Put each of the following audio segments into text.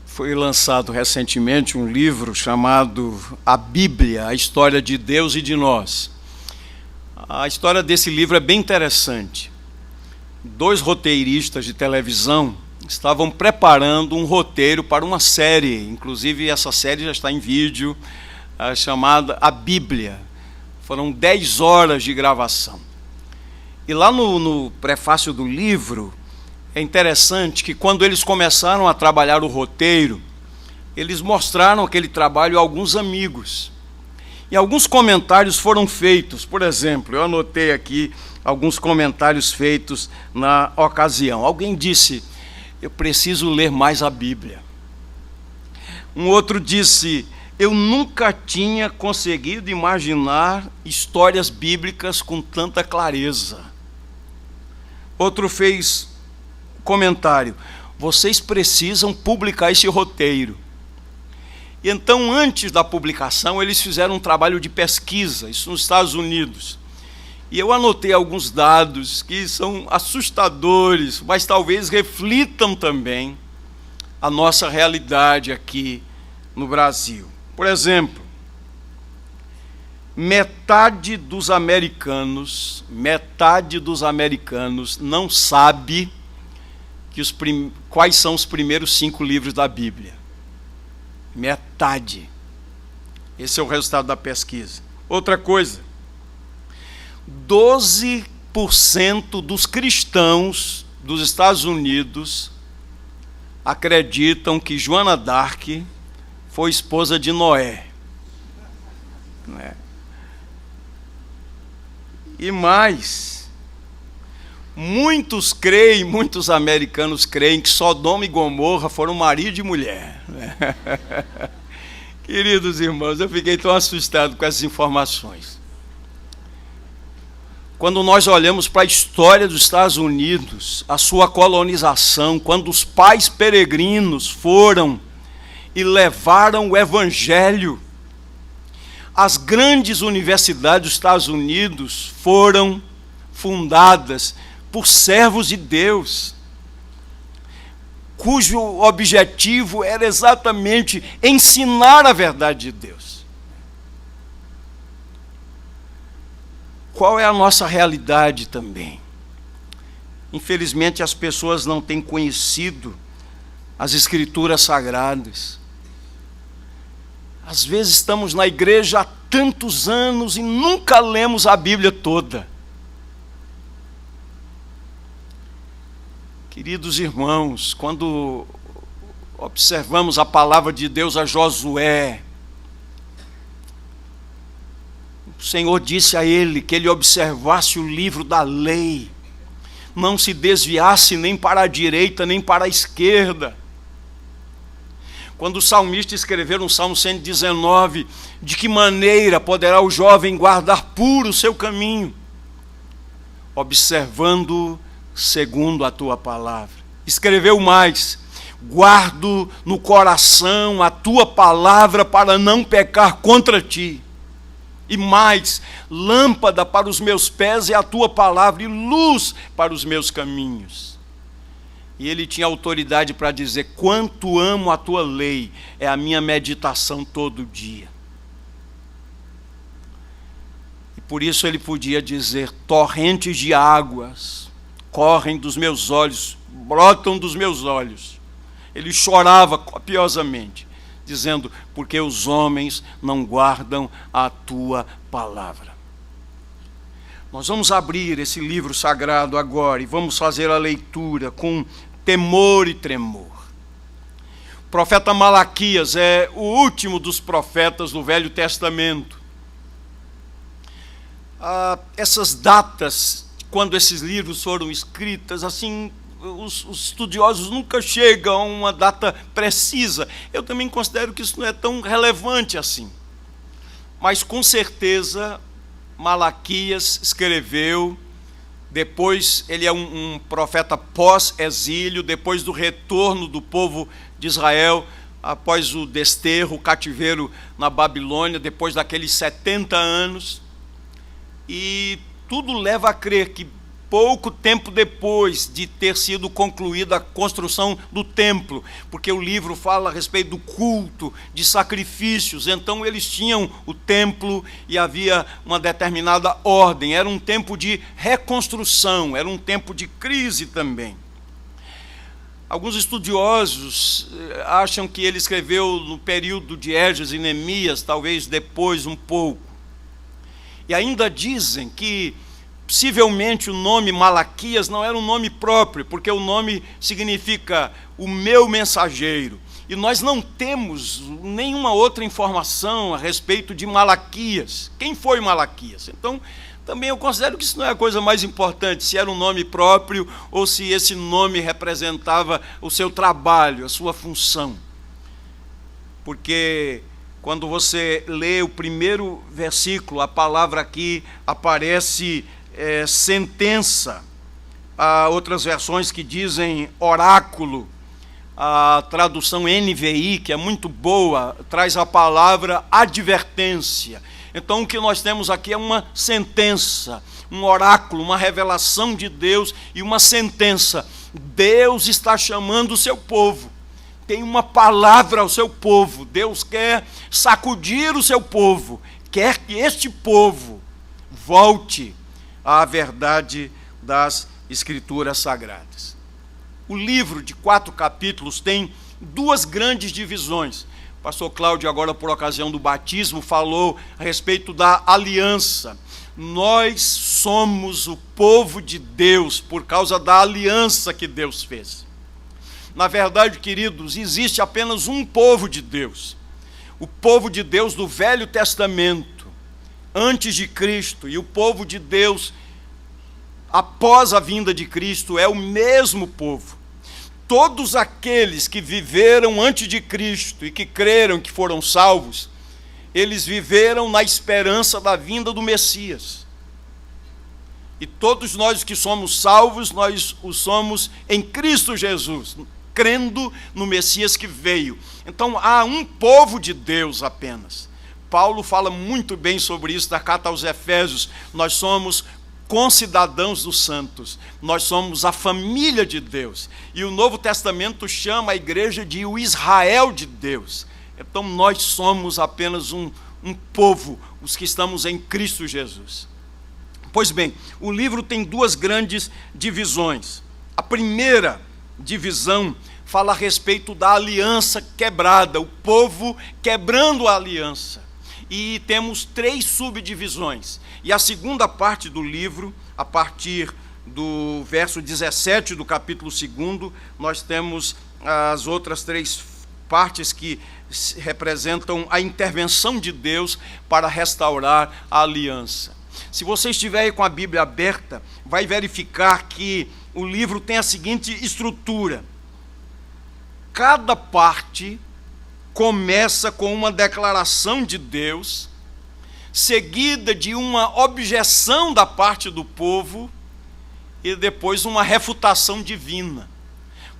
Foi lançado recentemente um livro chamado A Bíblia, a História de Deus e de Nós. A história desse livro é bem interessante. 2 roteiristas de televisão estavam preparando um roteiro para uma série, inclusive essa série já está em vídeo, chamada A Bíblia. Foram 10 horas de gravação. E lá no prefácio do livro, é interessante que quando eles começaram a trabalhar o roteiro, eles mostraram aquele trabalho a alguns amigos. E alguns comentários foram feitos. Por exemplo, eu anotei aqui alguns comentários feitos na ocasião. Alguém disse: eu preciso ler mais a Bíblia. Um outro disse: eu nunca tinha conseguido imaginar histórias bíblicas com tanta clareza. Outro fez comentário: vocês precisam publicar esse roteiro. E então, antes da publicação, eles fizeram um trabalho de pesquisa, isso nos Estados Unidos. E eu anotei alguns dados que são assustadores, mas talvez reflitam também a nossa realidade aqui no Brasil. Por exemplo, metade dos americanos não sabe quais são os primeiros 5 livros da Bíblia. Metade. Esse é o resultado da pesquisa. Outra coisa, 12% dos cristãos dos Estados Unidos acreditam que Joana d'Arc foi esposa de Noé. E mais, muitos americanos creem que Sodoma e Gomorra foram marido e mulher. Queridos irmãos, eu fiquei tão assustado com essas informações. Quando nós olhamos para a história dos Estados Unidos, a sua colonização, quando os pais peregrinos foram e levaram o Evangelho, as grandes universidades dos Estados Unidos foram fundadas por servos de Deus, cujo objetivo era exatamente ensinar a verdade de Deus. Qual é a nossa realidade também? Infelizmente, as pessoas não têm conhecido as Escrituras Sagradas. Às vezes estamos na igreja há tantos anos e nunca lemos a Bíblia toda. Queridos irmãos, quando observamos a palavra de Deus a Josué, o Senhor disse a ele que ele observasse o livro da lei, não se desviasse nem para a direita nem para a esquerda. Quando o salmista escreveu no Salmo 119, de que maneira poderá o jovem guardar puro o seu caminho? Observando segundo a tua palavra. Escreveu mais: guardo no coração a tua palavra para não pecar contra ti. E mais, lâmpada para os meus pés é a tua palavra e luz para os meus caminhos. E ele tinha autoridade para dizer: quanto amo a tua lei, é a minha meditação todo dia. E por isso ele podia dizer: torrentes de águas correm dos meus olhos, brotam dos meus olhos. Ele chorava copiosamente, dizendo: porque os homens não guardam a tua palavra. Nós vamos abrir esse livro sagrado agora e vamos fazer a leitura com temor e tremor. O profeta Malaquias é o último dos profetas do Velho Testamento. Essas datas, quando esses livros foram escritos, assim, os estudiosos nunca chegam a uma data precisa. Eu também considero que isso não é tão relevante assim. Mas, com certeza, Malaquias escreveu, depois ele é um profeta pós-exílio, depois do retorno do povo de Israel, após o desterro, o cativeiro na Babilônia, depois daqueles 70 anos. E tudo leva a crer que pouco tempo depois de ter sido concluída a construção do templo, porque o livro fala a respeito do culto, de sacrifícios. Então eles tinham o templo e havia uma determinada ordem. Era um tempo de reconstrução, era um tempo de crise também. Alguns estudiosos acham que ele escreveu no período de Esdras e Neemias, talvez depois um pouco. E ainda dizem que possivelmente o nome Malaquias não era um nome próprio, porque o nome significa o meu mensageiro. E nós não temos nenhuma outra informação a respeito de Malaquias. Quem foi Malaquias? Então, também eu considero que isso não é a coisa mais importante, se era um nome próprio ou se esse nome representava o seu trabalho, a sua função. Porque quando você lê o primeiro versículo, a palavra aqui aparece sentença. Há outras versões que dizem oráculo. A tradução NVI, que é muito boa, traz a palavra advertência. Então o que nós temos aqui é uma sentença, um oráculo, uma revelação de Deus e uma sentença. Deus está chamando o seu povo. Tem uma palavra ao seu povo. Deus quer sacudir o seu povo. Quer que este povo volte à verdade das Escrituras Sagradas. O livro de 4 capítulos tem 2 grandes divisões. O pastor Cláudio, agora por ocasião do batismo, falou a respeito da aliança. Nós somos o povo de Deus por causa da aliança que Deus fez. Na verdade, queridos, existe apenas um povo de Deus. O povo de Deus do Velho Testamento, antes de Cristo, e o povo de Deus após a vinda de Cristo é o mesmo povo. Todos aqueles que viveram antes de Cristo e que creram que foram salvos, eles viveram na esperança da vinda do Messias. E todos nós que somos salvos, nós o somos em Cristo Jesus, crendo no Messias que veio. Então há um povo de Deus apenas. Paulo fala muito bem sobre isso na carta aos Efésios. Nós somos concidadãos dos santos, nós somos a família de Deus, e o Novo Testamento chama a igreja de o Israel de Deus. Então nós somos apenas um povo, os que estamos em Cristo Jesus. Pois bem, o livro tem 2 grandes divisões. A primeira divisão fala a respeito da aliança quebrada, o povo quebrando a aliança. E temos 3 subdivisões. E a segunda parte do livro, a partir do verso 17 do capítulo 2, nós temos as outras 3 partes que representam a intervenção de Deus para restaurar a aliança. Se você estiver aí com a Bíblia aberta, vai verificar que o livro tem a seguinte estrutura. Cada parte começa com uma declaração de Deus, seguida de uma objeção da parte do povo e depois uma refutação divina.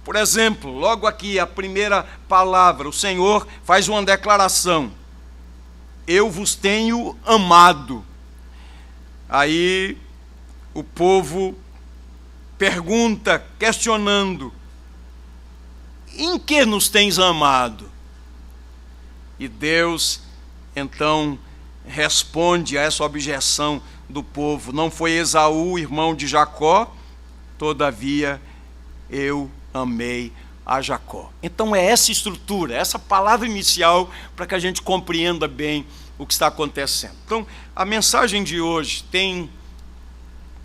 Por exemplo, logo aqui a primeira palavra, o Senhor faz uma declaração: eu vos tenho amado. Aí o povo pergunta, questionando: em que nos tens amado? E Deus, então, responde a essa objeção do povo: não foi Esaú, irmão de Jacó? Todavia, eu amei a Jacó. Então é essa estrutura, essa palavra inicial, para que a gente compreenda bem o que está acontecendo. Então, a mensagem de hoje tem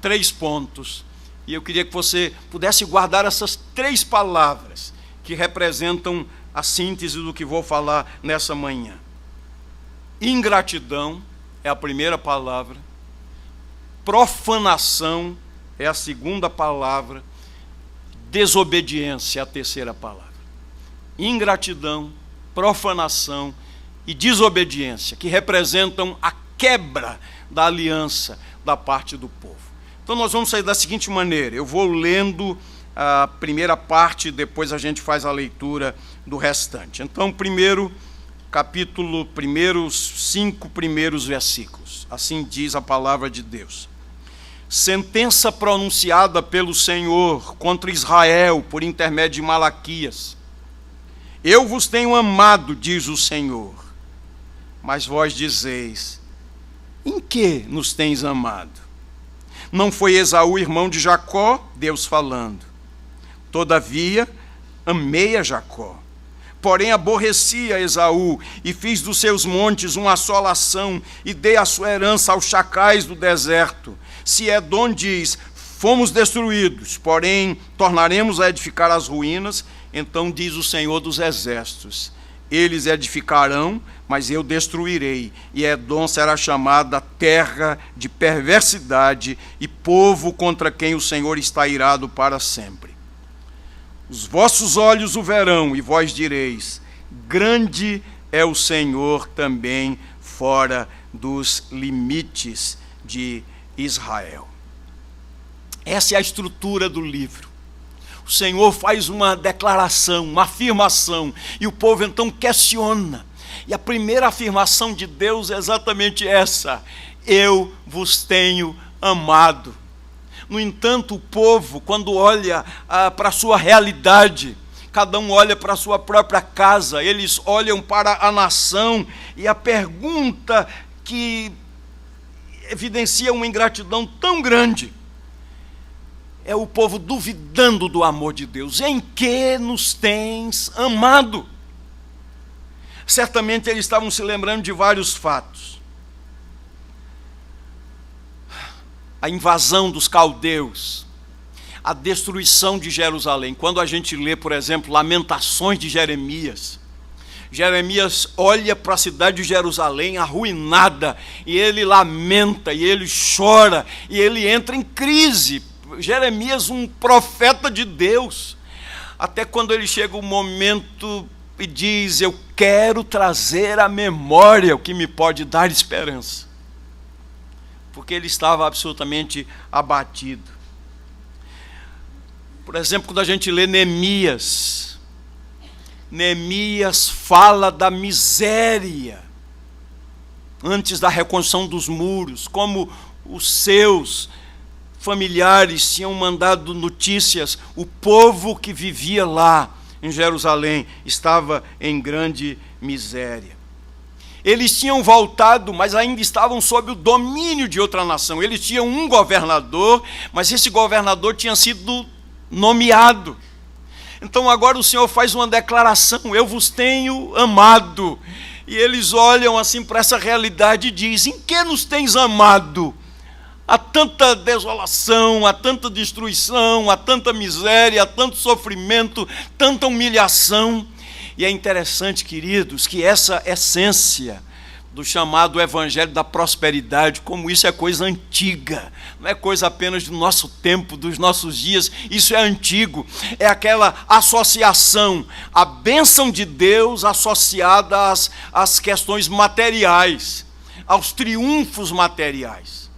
3 pontos, e eu queria que você pudesse guardar essas 3 palavras, que representam a síntese do que vou falar nessa manhã. Ingratidão é a primeira palavra, profanação é a segunda palavra, desobediência é a terceira palavra. Ingratidão, profanação e desobediência, que representam a quebra da aliança da parte do povo. Então nós vamos sair da seguinte maneira: eu vou lendo a primeira parte, depois a gente faz a leitura do restante. Então, primeiro capítulo, primeiros 5 primeiros versículos. Assim diz a palavra de Deus. sentença pronunciada pelo Senhor contra Israel por intermédio de Malaquias. Eu vos tenho amado, diz o Senhor, mas vós dizeis, em que nos tens amado? Não foi Esaú irmão de Jacó? Deus falando. Todavia, amei a Jacó, porém aborreci a Esaú, e fiz dos seus montes uma assolação, e dei a sua herança aos chacais do deserto. Se Edom diz, fomos destruídos, porém tornaremos a edificar as ruínas, então diz o Senhor dos Exércitos, eles edificarão, mas eu destruirei, e Edom será chamada terra de perversidade e povo contra quem o Senhor está irado para sempre. Os vossos olhos o verão, e vós direis, grande é o Senhor também fora dos limites de Israel. Essa é a estrutura do livro. O Senhor faz uma declaração, uma afirmação, e o povo então questiona. E a primeira afirmação de Deus é exatamente essa: eu vos tenho amado. No entanto, o povo, quando olha para a sua realidade, cada um olha para a sua própria casa, eles olham para a nação, e a pergunta que evidencia uma ingratidão tão grande é o povo duvidando do amor de Deus. Em que nos tens amado? Certamente eles estavam se lembrando de vários fatos. A invasão dos caldeus, a destruição de Jerusalém. Quando a gente lê, por exemplo, Lamentações de Jeremias, Jeremias olha para a cidade de Jerusalém arruinada, e ele lamenta, e ele chora, e ele entra em crise. Jeremias, um profeta de Deus, até quando ele chega o momento e diz, eu quero trazer à memória o que me pode dar esperança, porque ele estava absolutamente abatido. Por exemplo, quando a gente lê Neemias fala da miséria antes da reconstrução dos muros, como os seus familiares tinham mandado notícias, o povo que vivia lá em Jerusalém estava em grande miséria. Eles tinham voltado, mas ainda estavam sob o domínio de outra nação. Eles tinham um governador, mas esse governador tinha sido nomeado. Então agora o Senhor faz uma declaração, eu vos tenho amado. E eles olham assim para essa realidade e dizem, em que nos tens amado? Há tanta desolação, há tanta destruição, há tanta miséria, há tanto sofrimento, tanta humilhação. E é interessante, queridos, que essa essência do chamado evangelho da prosperidade, como isso é coisa antiga, não é coisa apenas do nosso tempo, dos nossos dias, isso é antigo, é aquela associação, a bênção de Deus associada às questões materiais, aos triunfos materiais.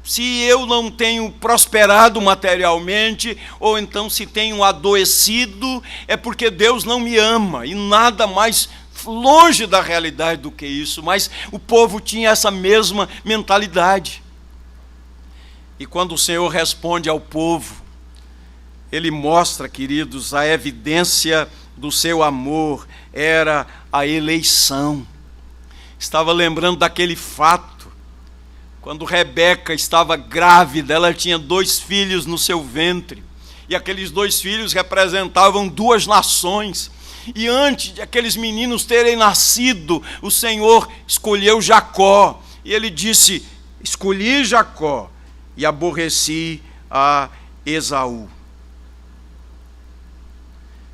Se eu não tenho prosperado materialmente, ou então se tenho adoecido, é porque Deus não me ama, e nada mais longe da realidade do que isso. Mas o povo tinha essa mesma mentalidade. E quando o Senhor responde ao povo, Ele mostra, queridos, a evidência do seu amor, era a eleição. Estava lembrando daquele fato, quando Rebeca estava grávida, ela tinha 2 filhos no seu ventre, e aqueles 2 filhos representavam 2 nações, e antes de aqueles meninos terem nascido, o Senhor escolheu Jacó, e ele disse, escolhi Jacó, e aborreci a Esaú.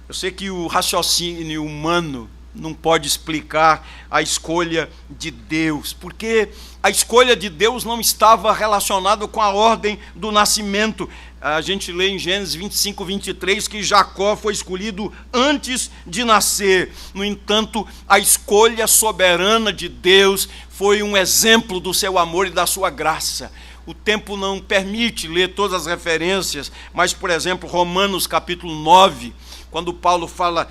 Eu sei que o raciocínio humano não pode explicar a escolha de Deus, porque a escolha de Deus não estava relacionada com a ordem do nascimento. A gente lê em Gênesis 25, 23, que Jacó foi escolhido antes de nascer. No entanto, a escolha soberana de Deus foi um exemplo do seu amor e da sua graça. O tempo não permite ler todas as referências, mas, por exemplo, Romanos capítulo 9, quando Paulo fala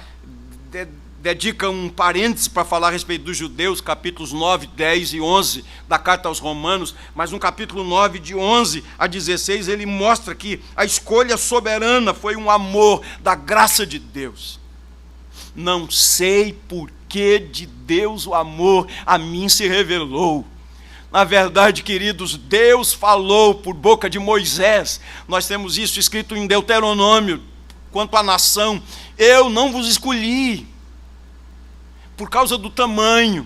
dedica um parêntese para falar a respeito dos judeus, capítulos 9, 10 e 11 da carta aos Romanos, mas no capítulo 9, de 11 a 16, ele mostra que a escolha soberana foi um amor da graça de Deus. Não sei por que de Deus o amor a mim se revelou. Na verdade, queridos, Deus falou por boca de Moisés. Nós temos isso escrito em Deuteronômio, quanto à nação: eu não vos escolhi por causa do tamanho,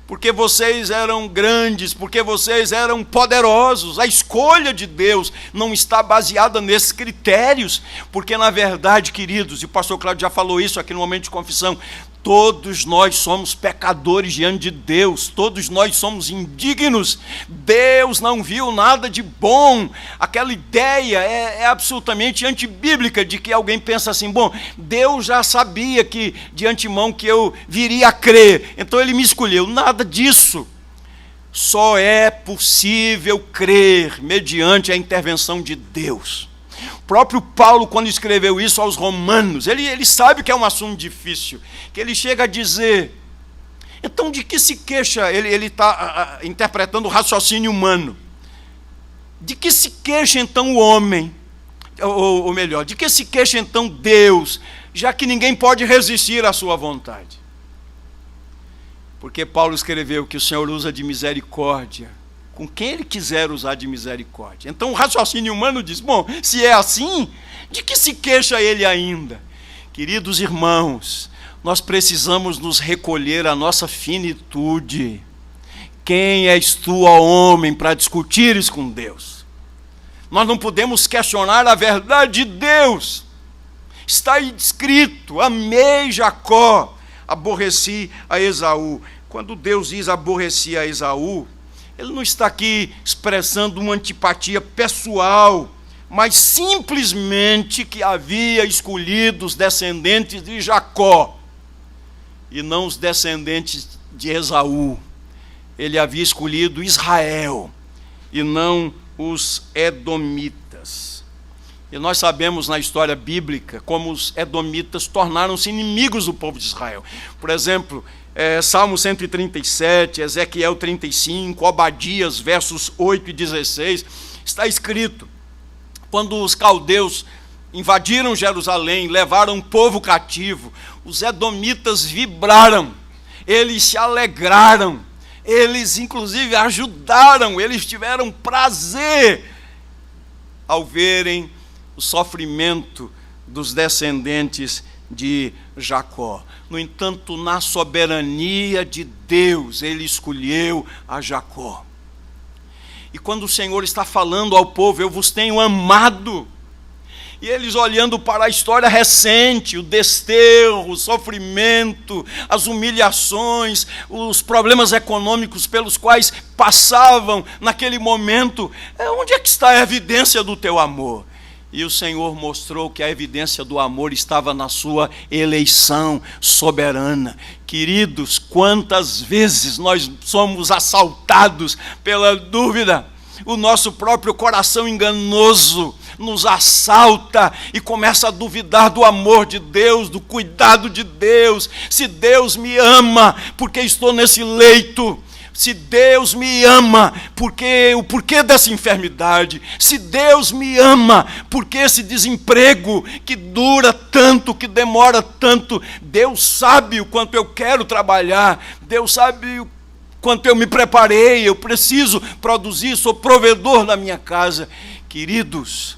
porque vocês eram grandes, porque vocês eram poderosos. A escolha de Deus não está baseada nesses critérios, porque na verdade, queridos, e o pastor Cláudio já falou isso aqui no momento de confissão, todos nós somos pecadores diante de Deus, todos nós somos indignos. Deus não viu nada de bom. Aquela ideia é absolutamente antibíblica, de que alguém pensa assim: bom, Deus já sabia que de antemão que eu viria a crer, então Ele me escolheu. Nada disso. Só é possível crer mediante a intervenção de Deus. O próprio Paulo, quando escreveu isso aos Romanos, ele sabe que é um assunto difícil, que ele chega a dizer: então de que se queixa? Ele está interpretando o raciocínio humano. De que se queixa então o homem? Ou melhor, de que se queixa então Deus, já que ninguém pode resistir à sua vontade? Porque Paulo escreveu que o Senhor usa de misericórdia com quem Ele quiser usar de misericórdia. Então o raciocínio humano diz: bom, se é assim, de que se queixa Ele ainda? Queridos irmãos, nós precisamos nos recolher à nossa finitude. Quem és tu, ó homem, para discutires com Deus? Nós não podemos questionar a verdade de Deus. Está aí escrito: amei Jacó, aborreci a Esaú. Quando Deus diz aborreci a Esaú, Ele não está aqui expressando uma antipatia pessoal, mas simplesmente que havia escolhido os descendentes de Jacó e não os descendentes de Esaú. Ele havia escolhido Israel e não os edomitas. E nós sabemos na história bíblica como os edomitas tornaram-se inimigos do povo de Israel. Por exemplo, Salmo 137, Ezequiel 35, Obadias, versos 8 e 16, está escrito: quando os caldeus invadiram Jerusalém, levaram o povo cativo, os edomitas vibraram, eles se alegraram, eles inclusive ajudaram, eles tiveram prazer ao verem o sofrimento dos descendentes de Jacó. No entanto, na soberania de Deus, Ele escolheu a Jacó. E quando o Senhor está falando ao povo: eu vos tenho amado, e eles olhando para a história recente, o desterro, o sofrimento, as humilhações, os problemas econômicos pelos quais passavam naquele momento, onde é que está a evidência do teu amor? E o Senhor mostrou que a evidência do amor estava na sua eleição soberana. Queridos, quantas vezes nós somos assaltados pela dúvida? O nosso próprio coração enganoso nos assalta e começa a duvidar do amor de Deus, do cuidado de Deus. Se Deus me ama, por que estou nesse leito? Se Deus me ama, o porquê dessa enfermidade? Se Deus me ama, por que esse desemprego que dura tanto, que demora tanto? Deus sabe o quanto eu quero trabalhar, Deus sabe o quanto eu me preparei, eu preciso produzir, sou provedor da minha casa. Queridos,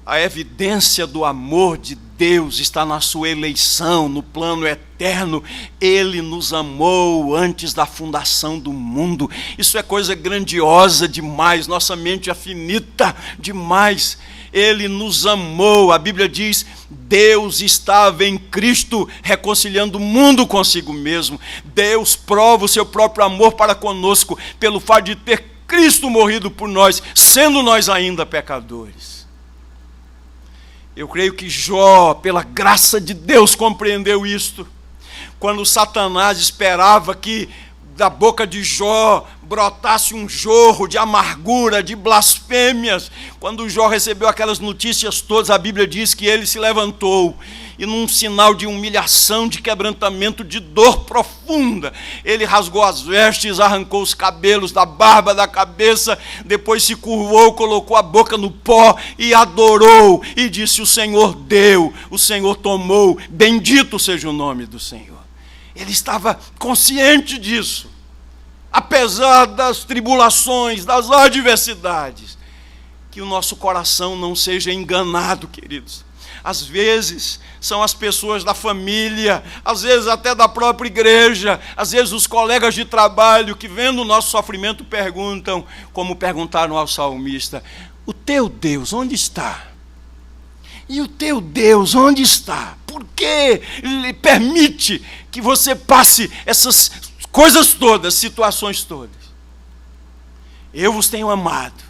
a evidência do amor de Deus está na sua eleição, no plano eterno. Ele nos amou antes da fundação do mundo. Isso é coisa grandiosa demais, nossa mente é finita demais. Ele nos amou, a Bíblia diz: Deus estava em Cristo reconciliando o mundo consigo mesmo. Deus prova o seu próprio amor para conosco pelo fato de ter Cristo morrido por nós, sendo nós ainda pecadores. Eu creio que Jó, pela graça de Deus, compreendeu isto. Quando Satanás esperava que da boca de Jó brotasse um jorro de amargura, de blasfêmias. Quando Jó recebeu aquelas notícias todas, a Bíblia diz que ele se levantou e, num sinal de humilhação, de quebrantamento, de dor profunda, ele rasgou as vestes, arrancou os cabelos da barba da cabeça, depois se curvou, colocou a boca no pó e adorou e disse: o Senhor deu, o Senhor tomou, bendito seja o nome do Senhor. Ele estava consciente disso, apesar das tribulações, das adversidades. Que o nosso coração não seja enganado, queridos. Às vezes são as pessoas da família, às vezes até da própria igreja, às vezes os colegas de trabalho que, vendo o nosso sofrimento, perguntam, como perguntaram ao salmista: o teu Deus onde está? E o teu Deus onde está? Por que Ele permite que você passe essas coisas todas, situações todas? Eu vos tenho amado.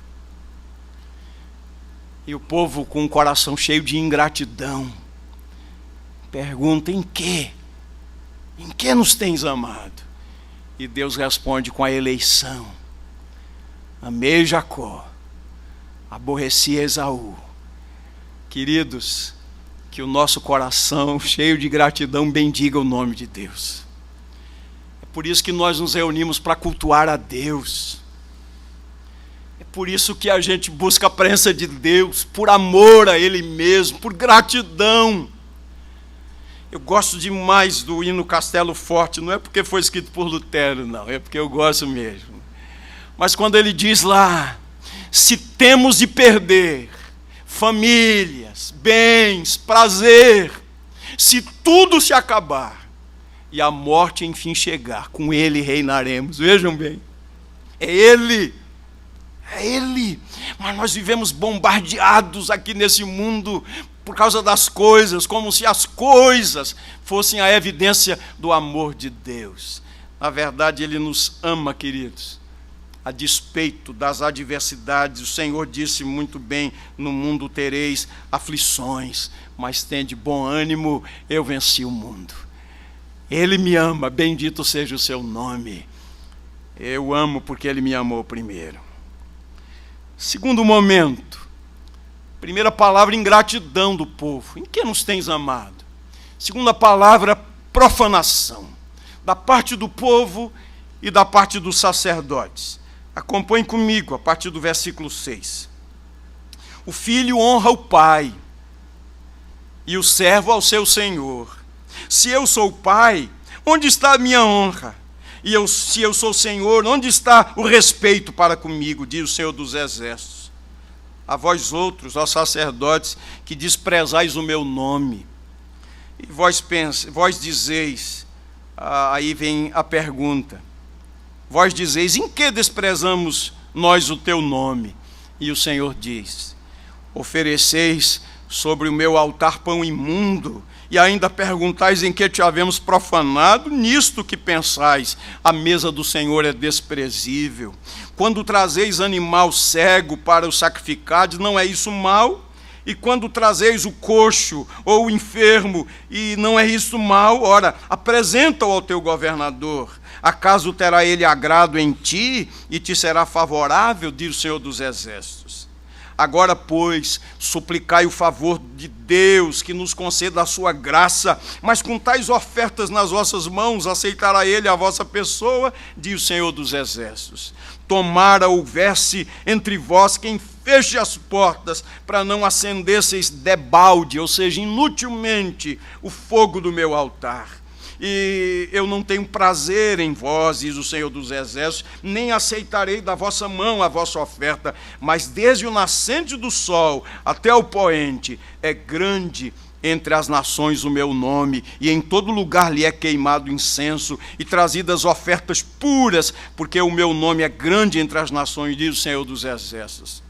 E o povo, com o coração cheio de ingratidão, pergunta: em quê? Em que nos tens amado? E Deus responde com a eleição: amei Jacó, aborreci Esaú. Queridos, que o nosso coração, cheio de gratidão, bendiga o nome de Deus. É por isso que nós nos reunimos para cultuar a Deus. É por isso que a gente busca a presença de Deus, por amor a Ele mesmo, por gratidão. Eu gosto demais do hino Castelo Forte, não é porque foi escrito por Lutero, não, é porque eu gosto mesmo. Mas quando ele diz lá: se temos de perder famílias, bens, prazer, se tudo se acabar e a morte enfim chegar, com Ele reinaremos. Vejam bem, é Ele. É Ele. Mas nós vivemos bombardeados aqui nesse mundo por causa das coisas, como se as coisas fossem a evidência do amor de Deus. Na verdade, Ele nos ama, queridos. A despeito das adversidades, o Senhor disse muito bem: no mundo tereis aflições, mas tende bom ânimo, eu venci o mundo. Ele me ama, bendito seja o seu nome. Eu amo porque Ele me amou primeiro. Segundo momento, primeira palavra, ingratidão do povo. Em que nos tens amado? Segunda palavra, profanação, da parte do povo e da parte dos sacerdotes. Acompanhe comigo a partir do versículo 6. O filho honra o pai e o servo ao seu senhor. Se eu sou pai, onde está a minha honra? Se eu sou senhor, onde está o respeito para comigo? Diz o Senhor dos Exércitos. A vós outros, ó sacerdotes, que desprezais o meu nome. E vós dizeis, aí vem a pergunta. Vós dizeis: em que desprezamos nós o teu nome? E o Senhor diz: ofereceis sobre o meu altar pão imundo, e ainda perguntais em que te havemos profanado? Nisto que pensais, a mesa do Senhor é desprezível. Quando trazeis animal cego para o sacrificardes, não é isso mal? E quando trazeis o coxo ou o enfermo, e não é isso mal? Ora, apresenta-o ao teu governador. Acaso terá ele agrado em ti e te será favorável, diz o Senhor dos Exércitos. Agora, pois, suplicai o favor de Deus, que nos conceda a sua graça, mas com tais ofertas nas vossas mãos, aceitará Ele a vossa pessoa, diz o Senhor dos Exércitos. Tomara houvesse entre vós quem feche as portas, para não acendesseis debalde, ou seja, inutilmente, o fogo do meu altar. E eu não tenho prazer em vós, diz o Senhor dos Exércitos, nem aceitarei da vossa mão a vossa oferta, mas desde o nascente do sol até o poente é grande entre as nações o meu nome, e em todo lugar lhe é queimado incenso e trazidas ofertas puras, porque o meu nome é grande entre as nações, diz o Senhor dos Exércitos.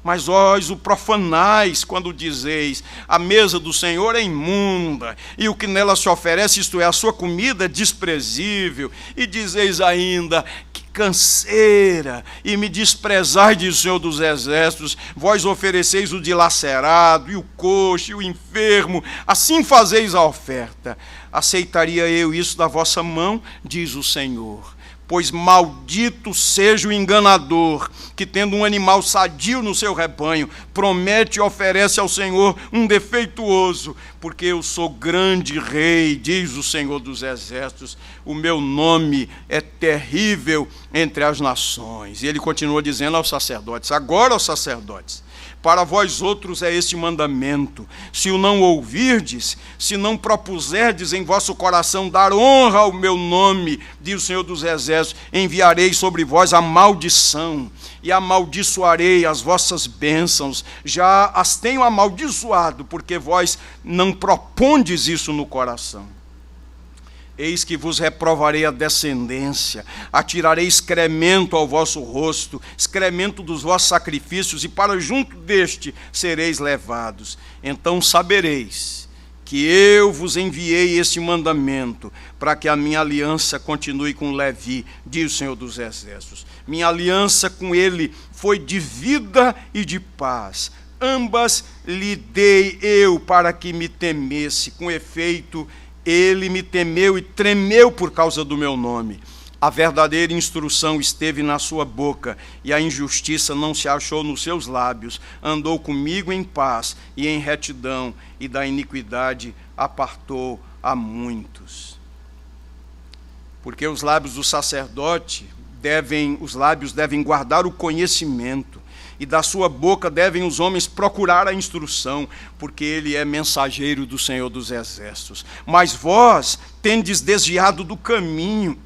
Mas vós o profanais quando dizeis: a mesa do Senhor é imunda, e o que nela se oferece, isto é, a sua comida, é desprezível. E dizeis ainda: que canseira, e me desprezais, diz o Senhor dos Exércitos. Vós ofereceis o dilacerado, e o coxo, e o enfermo, assim fazeis a oferta. Aceitaria eu isso da vossa mão, diz o Senhor. pois maldito seja o enganador, que tendo um animal sadio no seu rebanho, promete e oferece ao Senhor um defeituoso, porque eu sou grande rei, diz o Senhor dos Exércitos, o meu nome é terrível entre as nações. E ele continua dizendo aos sacerdotes, agora aos sacerdotes, para vós outros é este mandamento, se o não ouvirdes, se não propuserdes em vosso coração dar honra ao meu nome, diz o Senhor dos Exércitos, enviarei sobre vós a maldição, e amaldiçoarei as vossas bênçãos, já as tenho amaldiçoado, porque vós não propondes isso no coração. Eis que vos reprovarei a descendência, atirarei excremento ao vosso rosto, excremento dos vossos sacrifícios, e para junto deste sereis levados. Então sabereis que eu vos enviei este mandamento, para que a minha aliança continue com Levi, diz o Senhor dos Exércitos. Minha aliança com ele foi de vida e de paz. Ambas lhe dei eu para que me temesse, com efeito, ele me temeu e tremeu por causa do meu nome. A verdadeira instrução esteve na sua boca, e a injustiça não se achou nos seus lábios. Andou comigo em paz e em retidão, e da iniquidade apartou a muitos. Porque os lábios do sacerdote devem guardar o conhecimento, e da sua boca devem os homens procurar a instrução, porque ele é mensageiro do Senhor dos Exércitos. Mas vós tendes desviado do caminho,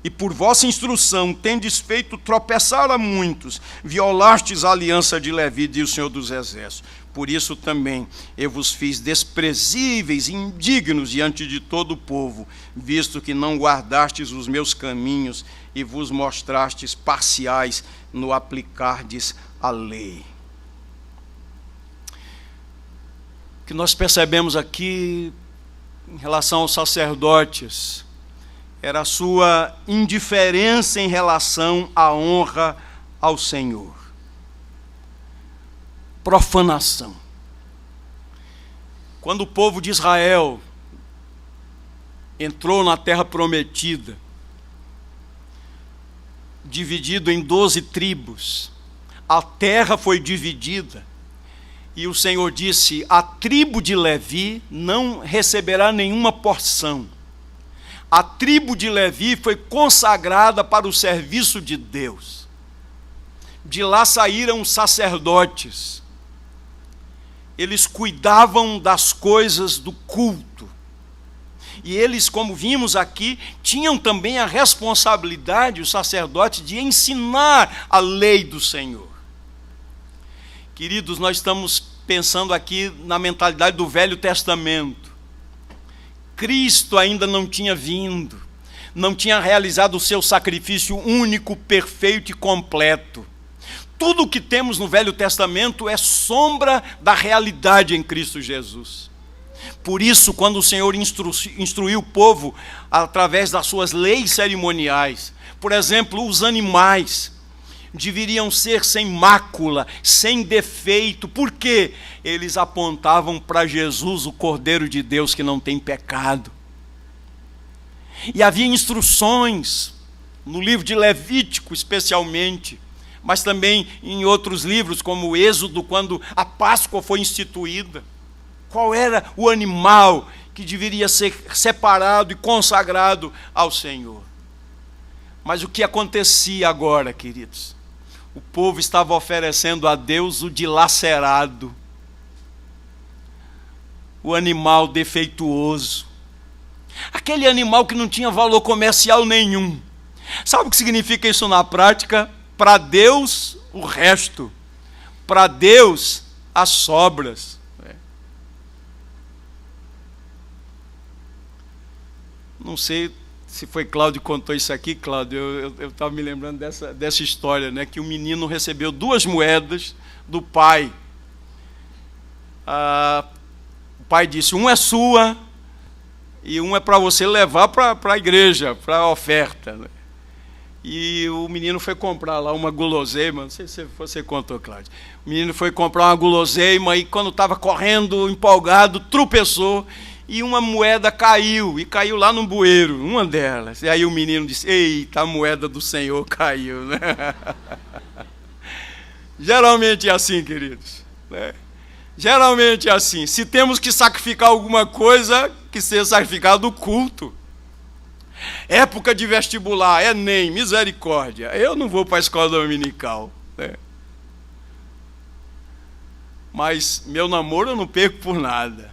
e por vossa instrução tendes feito tropeçar a muitos, violastes a aliança de Levi, diz o Senhor dos Exércitos. Por isso também eu vos fiz desprezíveis e indignos diante de todo o povo, visto que não guardastes os meus caminhos e vos mostrastes parciais no aplicardes a lei. O que nós percebemos aqui em relação aos sacerdotes era a sua indiferença em relação à honra ao Senhor. Profanação. Quando o povo de Israel entrou na terra prometida, dividido em 12 tribos, a terra foi dividida, e o Senhor disse, a tribo de Levi não receberá nenhuma porção. A tribo de Levi foi consagrada para o serviço de Deus. De lá saíram os sacerdotes. Eles cuidavam das coisas do culto. E eles, como vimos aqui, tinham também a responsabilidade, os sacerdotes, de ensinar a lei do Senhor. Queridos, nós estamos pensando aqui na mentalidade do Velho Testamento. Cristo ainda não tinha vindo, não tinha realizado o seu sacrifício único, perfeito e completo. Tudo o que temos no Velho Testamento é sombra da realidade em Cristo Jesus. Por isso, quando o Senhor instruiu o povo através das suas leis cerimoniais, por exemplo, os animais deveriam ser sem mácula, sem defeito. Por quê? Eles apontavam para Jesus, o Cordeiro de Deus que não tem pecado. E havia instruções no livro de Levítico especialmente, mas também em outros livros, como o Êxodo, quando a Páscoa foi instituída. Qual era o animal que deveria ser separado e consagrado ao Senhor? Mas o que acontecia agora, queridos? O povo estava oferecendo a Deus o dilacerado, o animal defeituoso, aquele animal que não tinha valor comercial nenhum. Sabe o que significa isso na prática? Para Deus, o resto. Para Deus, as sobras. Não sei se foi Cláudio que contou isso aqui, Cláudio, eu estava me lembrando dessa história, né, que o menino recebeu 2 moedas do pai. O pai disse, um é sua e um é para você levar para a igreja, para a oferta. Né? E o menino foi comprar lá uma guloseima, não sei se você contou, Cláudio. O menino foi comprar uma guloseima e quando estava correndo, empolgado, tropeçou e uma moeda caiu, e caiu lá no bueiro, uma delas. E aí o menino disse: eita, a moeda do Senhor caiu, né? Geralmente é assim, queridos, né? Geralmente é assim. Se temos que sacrificar alguma coisa, que seja sacrificado o culto. Época de vestibular, Enem, misericórdia. Eu não vou para a escola dominical, né? Mas meu namoro eu não perco por nada.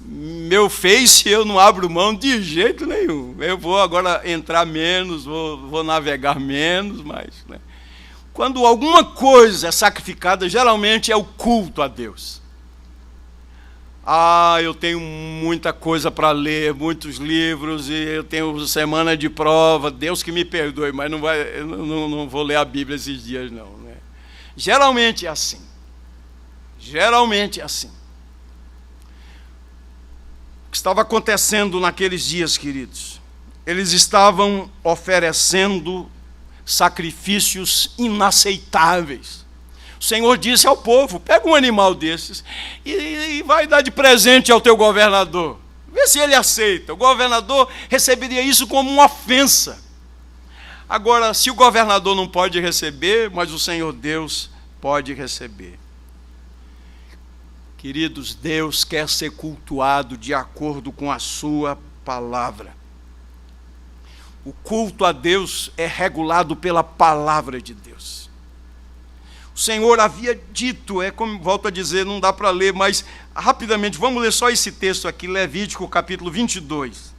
Meu Face eu não abro mão de jeito nenhum. Eu vou agora entrar menos, vou navegar menos, mas, né? Quando alguma coisa é sacrificada, geralmente é o culto a Deus. Eu tenho muita coisa para ler, muitos livros, e eu tenho semana de prova. Deus que me perdoe, mas não vou ler a Bíblia esses dias, não, né? Geralmente é assim. Geralmente é assim. O que estava acontecendo naqueles dias, queridos? Eles estavam oferecendo sacrifícios inaceitáveis. O Senhor disse ao povo: pega um animal desses e vai dar de presente ao teu governador. Vê se ele aceita. O governador receberia isso como uma ofensa. Agora, se o governador não pode receber, mas o Senhor Deus pode receber. Queridos, Deus quer ser cultuado de acordo com a sua palavra. O culto a Deus é regulado pela palavra de Deus. O Senhor havia dito, como volto a dizer, não dá para ler, mas rapidamente, vamos ler só esse texto aqui, Levítico capítulo 22,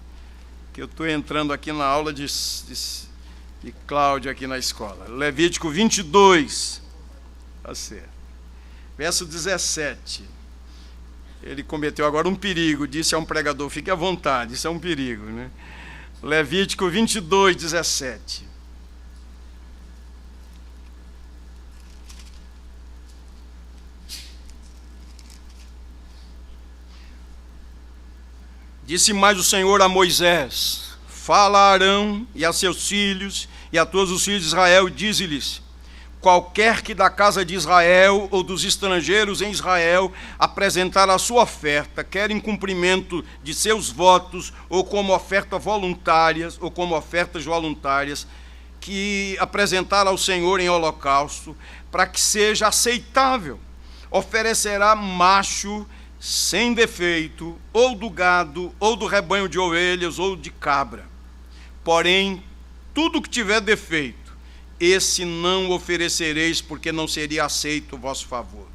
que eu estou entrando aqui na aula de Cláudio aqui na escola. Levítico 22, tá certo. Verso 17. Ele cometeu agora um perigo, disse a um pregador: fique à vontade, isso é um perigo, né? Levítico 22, 17. Disse mais o Senhor a Moisés: fala a Arão e a seus filhos e a todos os filhos de Israel, e dize-lhes: qualquer que da casa de Israel ou dos estrangeiros em Israel apresentar a sua oferta, quer em cumprimento de seus votos, ou como ofertas voluntárias, que apresentar ao Senhor em holocausto, para que seja aceitável, oferecerá macho sem defeito, ou do gado, ou do rebanho de ovelhas, ou de cabra. Porém, tudo que tiver defeito, esse não oferecereis, porque não seria aceito o vosso favor.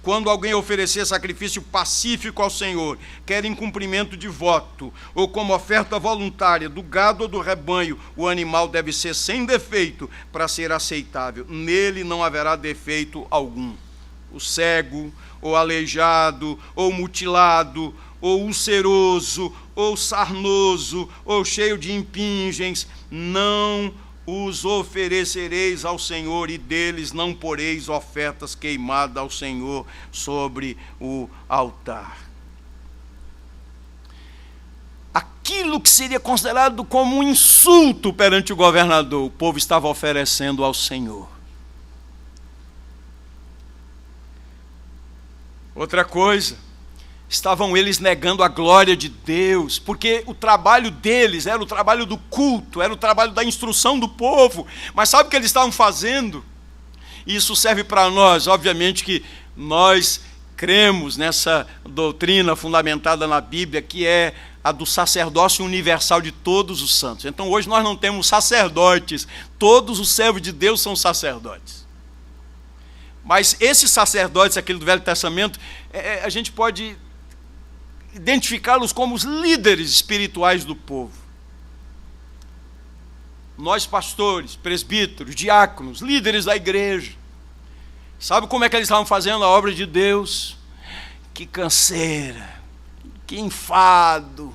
Quando alguém oferecer sacrifício pacífico ao Senhor, quer em cumprimento de voto, ou como oferta voluntária do gado ou do rebanho, o animal deve ser sem defeito para ser aceitável. Nele não haverá defeito algum. O cego, ou aleijado, ou mutilado, ou ulceroso, ou sarnoso, ou cheio de impingens, não os oferecereis ao Senhor, e deles não poreis ofertas queimadas ao Senhor sobre o altar. Aquilo que seria considerado como um insulto perante o governador, o povo estava oferecendo ao Senhor. Outra coisa, estavam eles negando a glória de Deus, porque o trabalho deles era o trabalho do culto, era o trabalho da instrução do povo. Mas sabe o que eles estavam fazendo? Isso serve para nós. Obviamente que nós cremos nessa doutrina fundamentada na Bíblia, que é a do sacerdócio universal de todos os santos. Então hoje nós não temos sacerdotes, todos os servos de Deus são sacerdotes. Mas esses sacerdotes, aquele do Velho Testamento, a gente pode identificá-los como os líderes espirituais do povo. Nós, pastores, presbíteros, diáconos, líderes da igreja, sabe como é que eles estavam fazendo a obra de Deus? Que canseira, que enfado,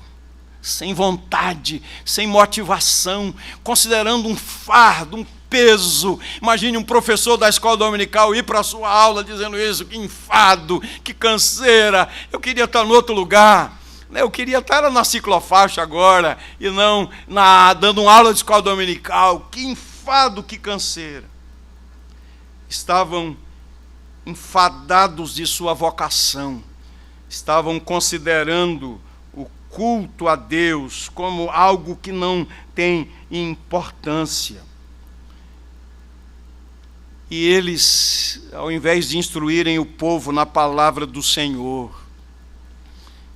sem vontade, sem motivação, considerando um fardo, um peso. Imagine um professor da escola dominical ir para a sua aula dizendo isso: que enfado, que canseira, eu queria estar em outro lugar, eu queria estar na ciclofaixa agora, e não dando uma aula de escola dominical. Que enfado, que canseira. Estavam enfadados de sua vocação, estavam considerando o culto a Deus como algo que não tem importância. E eles, ao invés de instruírem o povo na palavra do Senhor,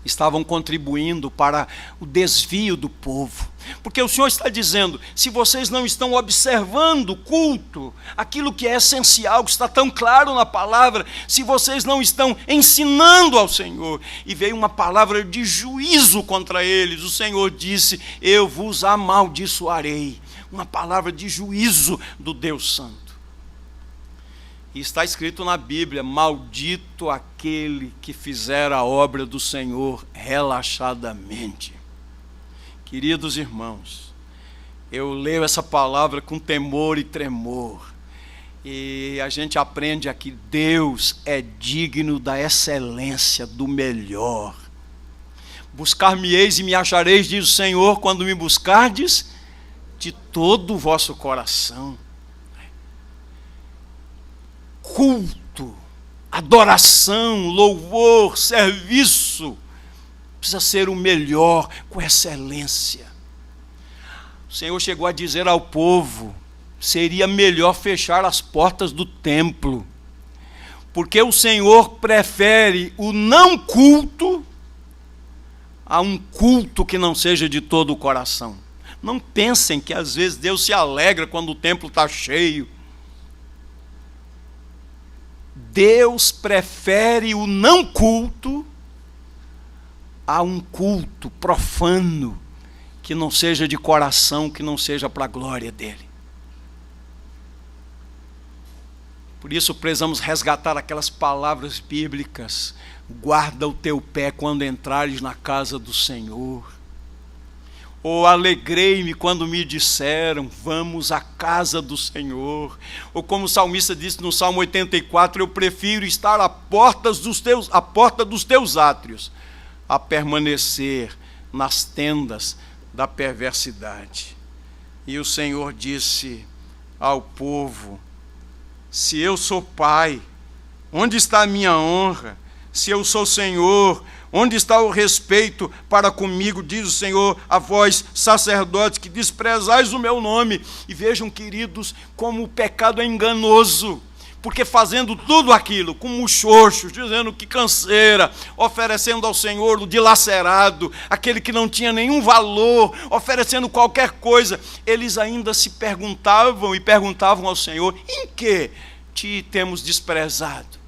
estavam contribuindo para o desvio do povo. Porque o Senhor está dizendo, se vocês não estão observando o culto, aquilo que é essencial, que está tão claro na palavra, se vocês não estão ensinando ao Senhor, e veio uma palavra de juízo contra eles, o Senhor disse, eu vos amaldiçoarei. Uma palavra de juízo do Deus Santo. E está escrito na Bíblia, maldito aquele que fizer a obra do Senhor relaxadamente. Queridos irmãos, eu leio essa palavra com temor e tremor. E a gente aprende aqui, Deus é digno da excelência, do melhor. Buscar-me-eis e me achareis, diz o Senhor, quando me buscardes de todo o vosso coração. Culto, adoração, louvor, serviço, precisa ser o melhor, com excelência. O Senhor chegou a dizer ao povo, seria melhor fechar as portas do templo, porque o Senhor prefere o não culto a um culto que não seja de todo o coração. Não pensem que às vezes Deus se alegra quando o templo está cheio. Deus prefere o não culto a um culto profano, que não seja de coração, que não seja para a glória dele. Por isso precisamos resgatar aquelas palavras bíblicas, guarda o teu pé quando entrares na casa do Senhor. Ou alegrei-me quando me disseram, vamos à casa do Senhor. Ou como o salmista disse no Salmo 84, eu prefiro estar à porta dos teus átrios, a permanecer nas tendas da perversidade. E o Senhor disse ao povo, se eu sou pai, onde está a minha honra? Se eu sou Senhor, onde está o respeito para comigo, diz o Senhor, a vós, sacerdotes, que desprezais o meu nome. E vejam, queridos, como o pecado é enganoso, porque fazendo tudo aquilo, com muxoxos, dizendo que canseira, oferecendo ao Senhor o dilacerado, aquele que não tinha nenhum valor, oferecendo qualquer coisa, eles ainda se perguntavam e perguntavam ao Senhor, em que te temos desprezado?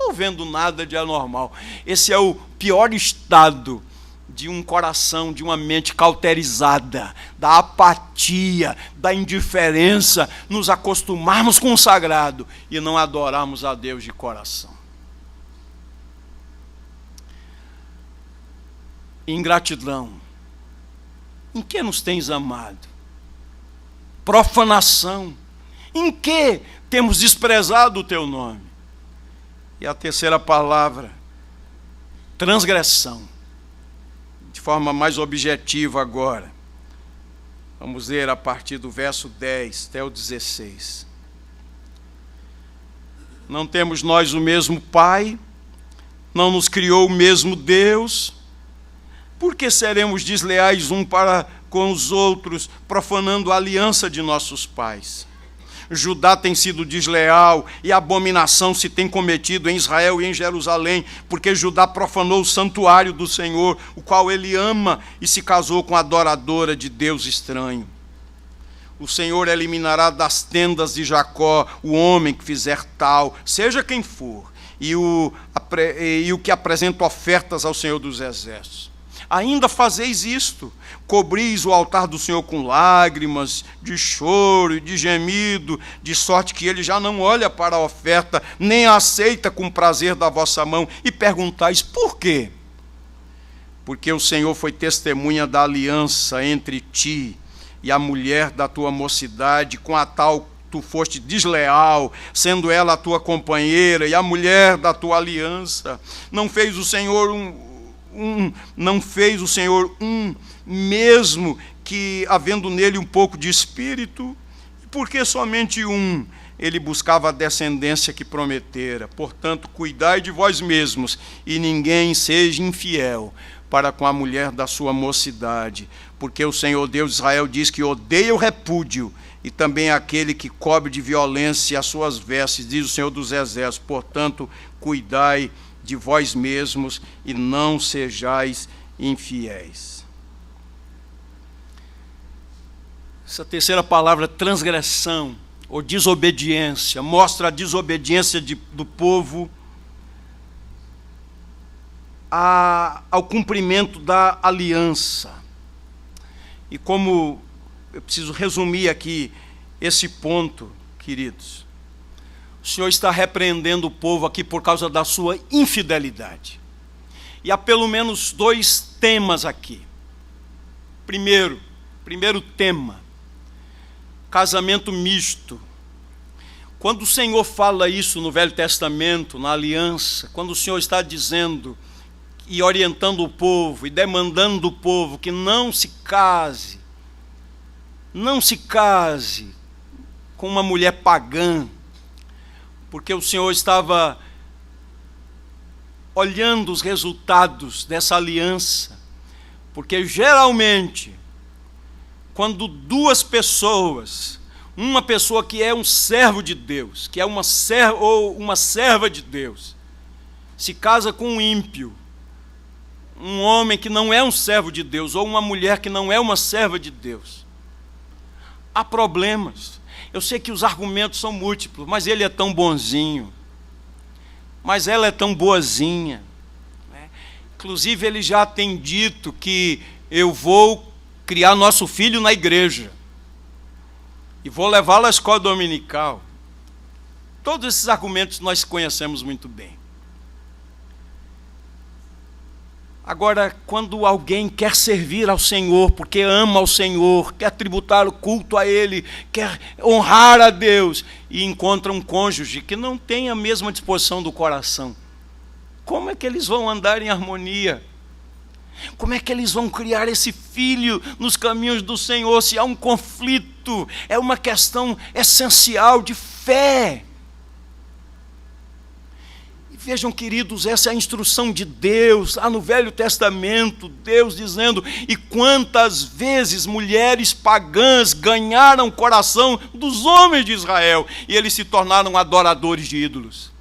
Não estou vendo nada de anormal. Esse é o pior estado de um coração, de uma mente cauterizada, da apatia, da indiferença, nos acostumarmos com o sagrado e não adorarmos a Deus de coração. Ingratidão. Em que nos tens amado? Profanação. Em que temos desprezado o teu nome? E a terceira palavra, transgressão. De forma mais objetiva agora. Vamos ler a partir do verso 10 até o 16. Não temos nós o mesmo Pai? Não nos criou o mesmo Deus? Por que seremos desleais um para com os outros, profanando a aliança de nossos pais? Judá tem sido desleal e abominação se tem cometido em Israel e em Jerusalém, porque Judá profanou o santuário do Senhor, o qual ele ama, e se casou com a adoradora de Deus estranho. O Senhor eliminará das tendas de Jacó o homem que fizer tal, seja quem for, e o que apresenta ofertas ao Senhor dos Exércitos. Ainda fazeis isto, cobris o altar do Senhor com lágrimas, de choro e de gemido, de sorte que ele já não olha para a oferta, nem a aceita com prazer da vossa mão, e perguntais, por quê? Porque o Senhor foi testemunha da aliança entre ti e a mulher da tua mocidade, com a tal tu foste desleal, sendo ela a tua companheira e a mulher da tua aliança. Não fez o Senhor mesmo que havendo nele um pouco de espírito? Por que somente um? ele buscava a descendência que prometera. Portanto, cuidai de vós mesmos, e ninguém seja infiel para com a mulher da sua mocidade, porque o Senhor Deus de Israel diz que odeia o repúdio, e também aquele que cobre de violência as suas vestes, diz o Senhor dos Exércitos. Portanto, cuidai de vós mesmos, e não sejais infiéis. Essa terceira palavra, transgressão, ou desobediência, mostra a desobediência do povo ao cumprimento da aliança. E como eu preciso resumir aqui esse ponto, queridos, o Senhor está repreendendo o povo aqui por causa da sua infidelidade. E há pelo menos dois temas aqui. Primeiro tema, casamento misto. Quando o Senhor fala isso no Velho Testamento, na aliança, quando o Senhor está dizendo e orientando o povo e demandando do povo que não se case com uma mulher pagã, porque o Senhor estava olhando os resultados dessa aliança, porque geralmente, quando duas pessoas, uma pessoa que é um servo de Deus, que é uma serva de Deus, se casa com um ímpio, um homem que não é um servo de Deus, ou uma mulher que não é uma serva de Deus, há problemas. Eu sei que os argumentos são múltiplos, mas ele é tão bonzinho, mas ela é tão boazinha, né? Inclusive, ele já tem dito que eu vou criar nosso filho na igreja e vou levá-lo à escola dominical. Todos esses argumentos nós conhecemos muito bem. Agora, quando alguém quer servir ao Senhor, porque ama ao Senhor, quer tributar o culto a Ele, quer honrar a Deus, e encontra um cônjuge que não tem a mesma disposição do coração, como é que eles vão andar em harmonia? Como é que eles vão criar esse filho nos caminhos do Senhor, se há um conflito? É uma questão essencial de fé. Vejam, queridos, essa é a instrução de Deus, lá no Velho Testamento, Deus dizendo, e quantas vezes mulheres pagãs ganharam o coração dos homens de Israel, e eles se tornaram adoradores de ídolos.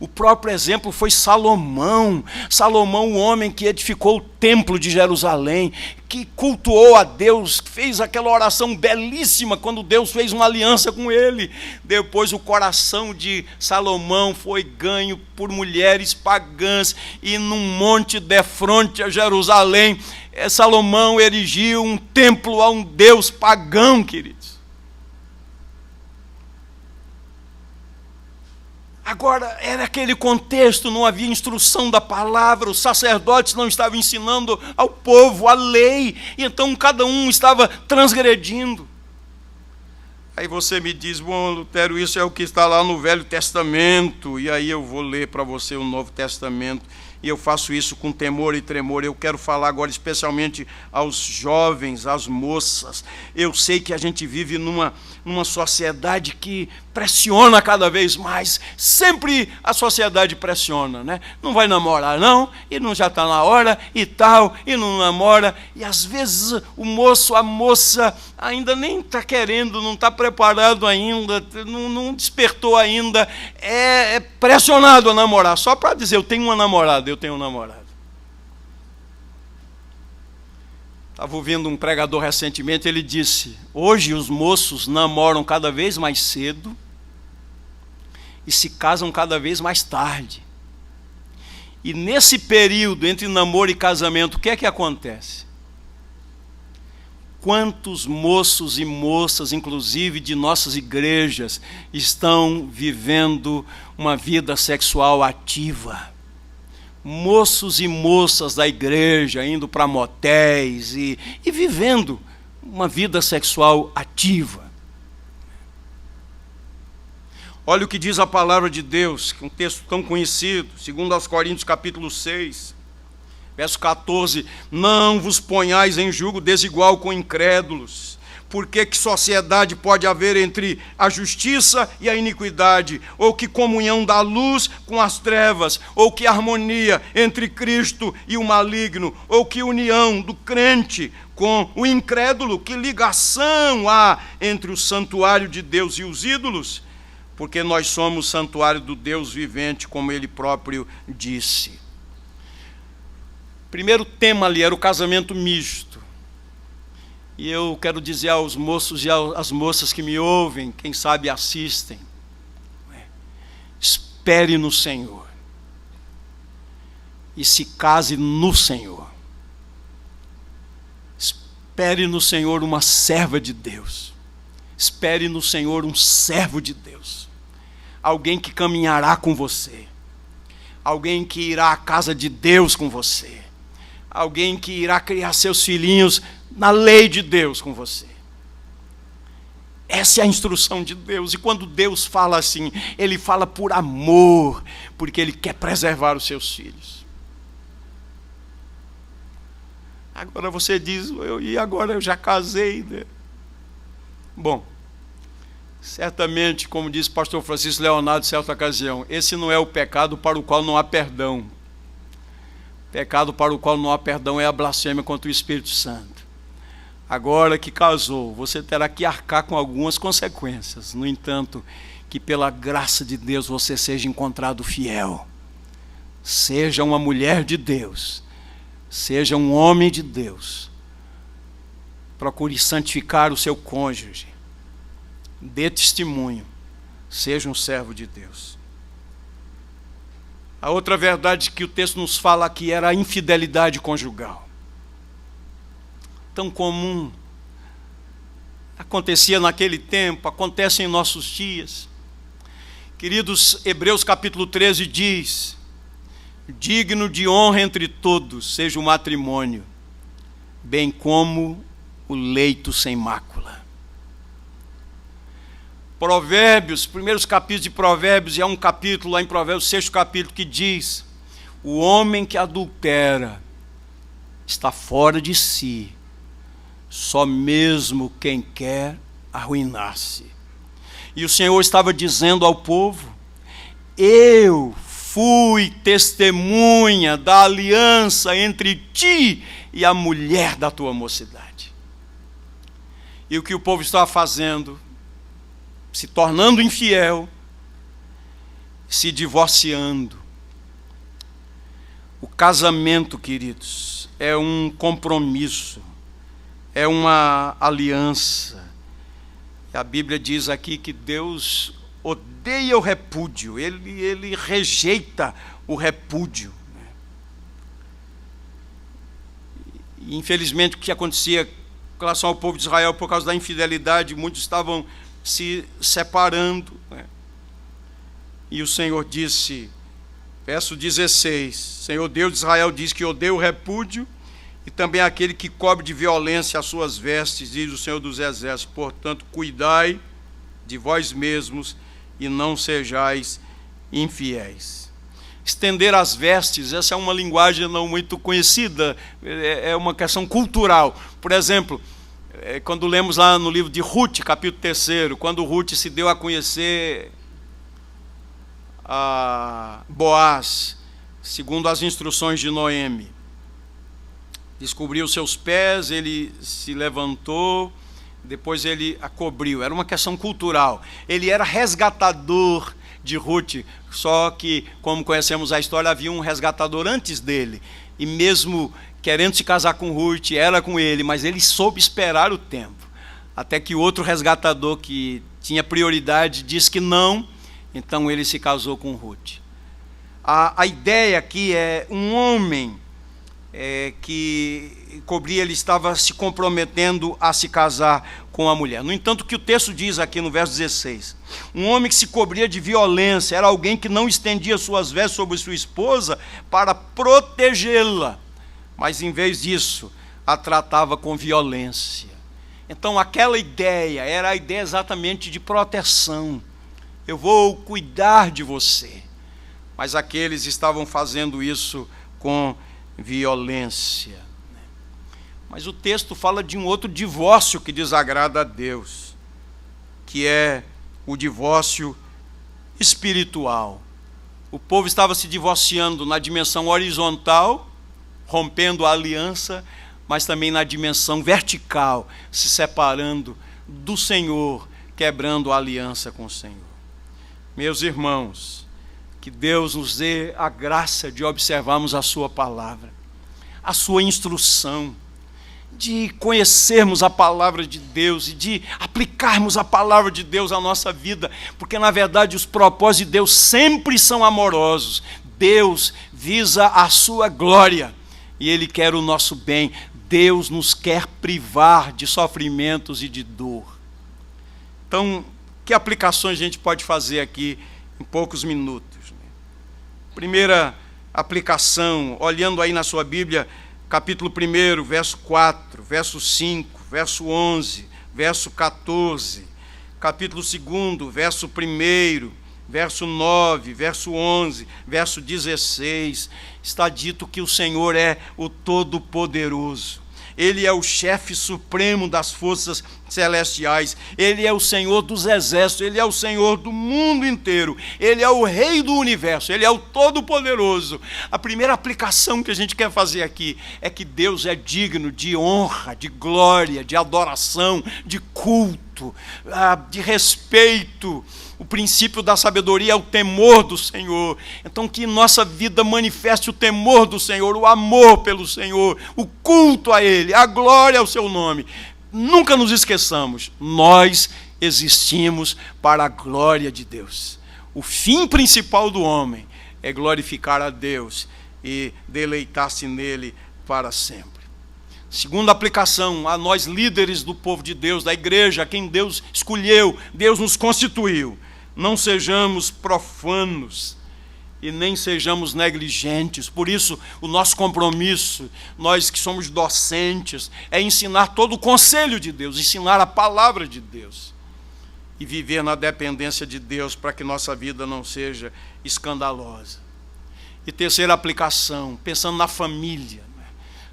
O próprio exemplo foi Salomão, o homem que edificou o templo de Jerusalém, que cultuou a Deus, que fez aquela oração belíssima quando Deus fez uma aliança com ele. Depois o coração de Salomão foi ganho por mulheres pagãs, e num monte defronte a Jerusalém, Salomão erigiu um templo a um Deus pagão, queridos. Agora, era aquele contexto, não havia instrução da palavra, os sacerdotes não estavam ensinando ao povo a lei, então cada um estava transgredindo. Aí você me diz, bom, Lutero, isso é o que está lá no Velho Testamento, e aí eu vou ler para você o Novo Testamento, e eu faço isso com temor e tremor. Eu quero falar agora especialmente aos jovens, às moças. Eu sei que a gente vive numa sociedade que pressiona cada vez mais. Sempre a sociedade pressiona, né? Não vai namorar não, e não já está na hora, e tal, e não namora. E às vezes o moço, a moça ainda nem está querendo, não está preparado ainda, não despertou ainda, é pressionado a namorar, só para dizer, eu tenho uma namorada. Estava ouvindo um pregador recentemente, ele disse, hoje os moços namoram cada vez mais cedo e se casam cada vez mais tarde. E nesse período entre namoro e casamento, o que é que acontece? Quantos moços e moças, inclusive de nossas igrejas, estão vivendo uma vida sexual ativa? Moços e moças da igreja indo para motéis e vivendo uma vida sexual ativa. Olha o que diz a palavra de Deus, um texto tão conhecido, 2 Coríntios capítulo 6, verso 14, não vos ponhais em julgo desigual com incrédulos, Porque que sociedade pode haver entre a justiça e a iniquidade? Ou que comunhão da luz com as trevas? Ou que harmonia entre Cristo e o maligno? Ou que união do crente com o incrédulo? Que ligação há entre o santuário de Deus e os ídolos? Porque nós somos santuário do Deus vivente, como ele próprio disse. Primeiro tema ali era o casamento misto. E eu quero dizer aos moços e às moças que me ouvem, quem sabe assistem, espere no Senhor e se case no Senhor. Espere no Senhor uma serva de Deus. Espere no Senhor um servo de Deus. Alguém que caminhará com você. Alguém que irá à casa de Deus com você. Alguém que irá criar seus filhinhos na lei de Deus com você. Essa é a instrução de Deus. E quando Deus fala assim, Ele fala por amor, porque Ele quer preservar os seus filhos. Agora você diz, e agora eu já casei, né? Bom, certamente, como disse o pastor Francisco Leonardo em certa ocasião, esse não é o pecado para o qual não há perdão. Pecado para o qual não há perdão é a blasfêmia contra o Espírito Santo. Agora que casou, você terá que arcar com algumas consequências. No entanto, que pela graça de Deus você seja encontrado fiel. Seja uma mulher de Deus. Seja um homem de Deus. Procure santificar o seu cônjuge. Dê testemunho. Seja um servo de Deus. A outra verdade que o texto nos fala aqui era a infidelidade conjugal. Tão comum, acontecia naquele tempo, acontece em nossos dias. Queridos, Hebreus capítulo 13 diz: digno de honra entre todos seja o matrimônio, bem como o leito sem mácula. Provérbios, primeiros capítulos de Provérbios, e há um capítulo lá em Provérbios, 6º capítulo, que diz: o homem que adultera está fora de si, só mesmo quem quer arruinar-se. E o Senhor estava dizendo ao povo: eu fui testemunha da aliança entre ti e a mulher da tua mocidade. E o que o povo estava fazendo? Se tornando infiel, se divorciando. O casamento, queridos, é um compromisso, é uma aliança. A Bíblia diz aqui que Deus odeia o repúdio, ele rejeita o repúdio. E, infelizmente, o que acontecia com relação ao povo de Israel, por causa da infidelidade, muitos estavam se separando. E o Senhor disse, verso 16, Senhor Deus de Israel diz que odeia o repúdio e também aquele que cobre de violência as suas vestes, diz o Senhor dos Exércitos. Portanto, cuidai de vós mesmos e não sejais infiéis. Estender as vestes, essa é uma linguagem não muito conhecida, é uma questão cultural. Por exemplo, quando lemos lá no livro de Ruth, capítulo 3, quando Ruth se deu a conhecer a Boaz, segundo as instruções de Noemi, descobriu seus pés, ele se levantou, depois ele a cobriu. Era uma questão cultural. Ele era resgatador de Ruth, só que, como conhecemos a história, havia um resgatador antes dele, e mesmo querendo se casar com Ruth, era com ele, mas ele soube esperar o tempo, até que outro resgatador que tinha prioridade disse que não, então ele se casou com Ruth. A ideia aqui é um homem que cobria, ele estava se comprometendo a se casar com a mulher. No entanto, o que o texto diz aqui no verso 16, um homem que se cobria de violência era alguém que não estendia suas vestes sobre sua esposa para protegê-la, mas em vez disso, a tratava com violência. Então aquela ideia era a ideia exatamente de proteção. Eu vou cuidar de você. Mas aqueles estavam fazendo isso com violência. Mas o texto fala de um outro divórcio que desagrada a Deus, que é o divórcio espiritual. O povo estava se divorciando na dimensão horizontal, rompendo a aliança, mas também na dimensão vertical, se separando do Senhor, quebrando a aliança com o Senhor. Meus irmãos, que Deus nos dê a graça de observarmos a sua palavra, a sua instrução, de conhecermos a palavra de Deus e de aplicarmos a palavra de Deus à nossa vida, porque na verdade os propósitos de Deus sempre são amorosos. Deus visa a sua glória e Ele quer o nosso bem. Deus nos quer privar de sofrimentos e de dor. Então, que aplicações a gente pode fazer aqui em poucos minutos? Primeira aplicação, olhando aí na sua Bíblia, capítulo 1, verso 4, verso 5, verso 11, verso 14, capítulo 2, verso 1, verso 9, verso 11, verso 16, está dito que o Senhor é o Todo-Poderoso. Ele é o chefe supremo das forças celestiais. Ele é o Senhor dos exércitos. Ele é o Senhor do mundo inteiro. Ele é o Rei do universo. Ele é o Todo-Poderoso. A primeira aplicação que a gente quer fazer aqui é que Deus é digno de honra, de glória, de adoração, de culto, de respeito. O princípio da sabedoria é o temor do Senhor. Então que nossa vida manifeste o temor do Senhor, o amor pelo Senhor, o culto a Ele, a glória ao seu nome. Nunca nos esqueçamos, nós existimos para a glória de Deus. O fim principal do homem é glorificar a Deus e deleitar-se nele para sempre. Segunda aplicação, a nós líderes do povo de Deus, da igreja, a quem Deus escolheu, Deus nos constituiu. Não sejamos profanos e nem sejamos negligentes. Por isso, o nosso compromisso, nós que somos docentes, é ensinar todo o conselho de Deus, ensinar a palavra de Deus e viver na dependência de Deus para que nossa vida não seja escandalosa. E terceira aplicação, pensando na família.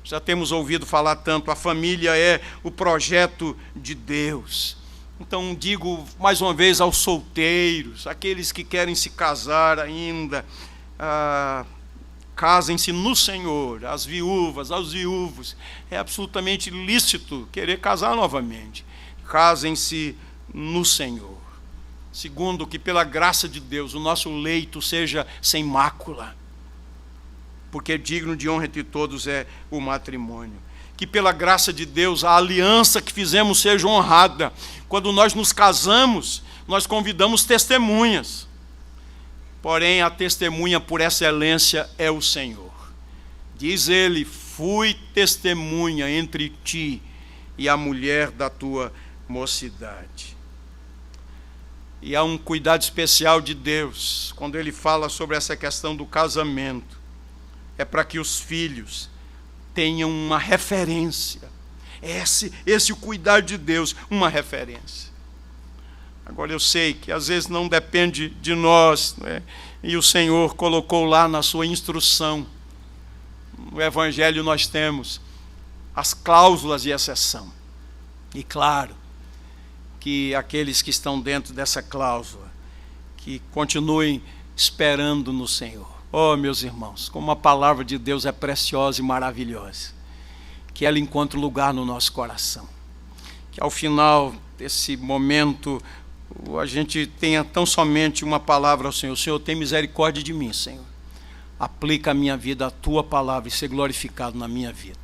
Já temos ouvido falar tanto, a família é o projeto de Deus. Então digo mais uma vez aos solteiros, aqueles que querem se casar ainda, casem-se no Senhor. As viúvas, aos viúvos, é absolutamente lícito querer casar novamente. Casem-se no Senhor. Segundo, que pela graça de Deus o nosso leito seja sem mácula, porque digno de honra entre todos é o matrimônio. Que pela graça de Deus a aliança que fizemos seja honrada. Quando nós nos casamos, nós convidamos testemunhas. Porém, a testemunha por excelência é o Senhor. Diz ele: fui testemunha entre ti e a mulher da tua mocidade. E há um cuidado especial de Deus quando ele fala sobre essa questão do casamento. É para que os filhos tenham uma referência. Esse o cuidado de Deus, uma referência. Agora eu sei que às vezes não depende de nós, né? E o Senhor colocou lá na sua instrução. No Evangelho nós temos as cláusulas de exceção. E claro, que aqueles que estão dentro dessa cláusula, que continuem esperando no Senhor. Oh, meus irmãos, como a palavra de Deus é preciosa e maravilhosa, que ela encontre lugar no nosso coração. Que ao final desse momento, a gente tenha tão somente uma palavra ao Senhor: Senhor, tem misericórdia de mim, Senhor. Aplica a minha vida, a tua palavra, e ser glorificado na minha vida.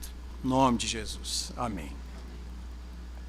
Em nome de Jesus. Amém.